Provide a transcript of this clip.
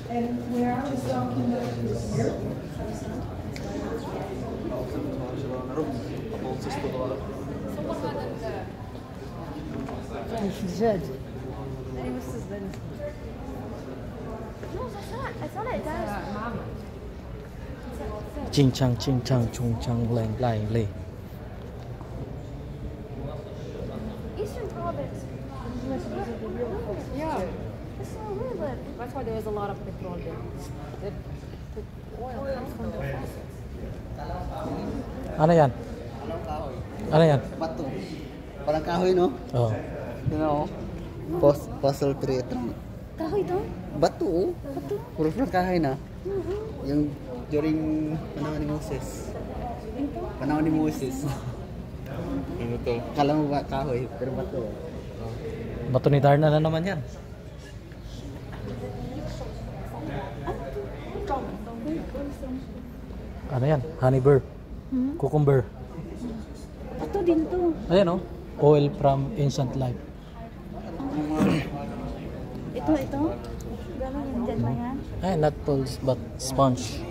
And we are just talking about here. جد ching chang chung chang lang le. Eastern province. Yeah, That's where we live. that's why there is a lot of petrol there. The oil comes from the faucet. Ano yan? Anong kahoy? Ano yan? Bato. Parang kahoy, no? Oh. You know? Fossil tree. Kahoy to? Bato, oh. Puro parang kahoy na. Yung during panahon ni Moses. Panahon ni Moses. Ano to? Kala mo ba kahoy, pero bato. Bato ni Darna na naman yan. Ano yan? Honey bear. Cucumber. Ito din to. Ayan oh. Oil from ancient life. Ito. Gano'n yung dyan na yan. Ay, not pearls but sponge.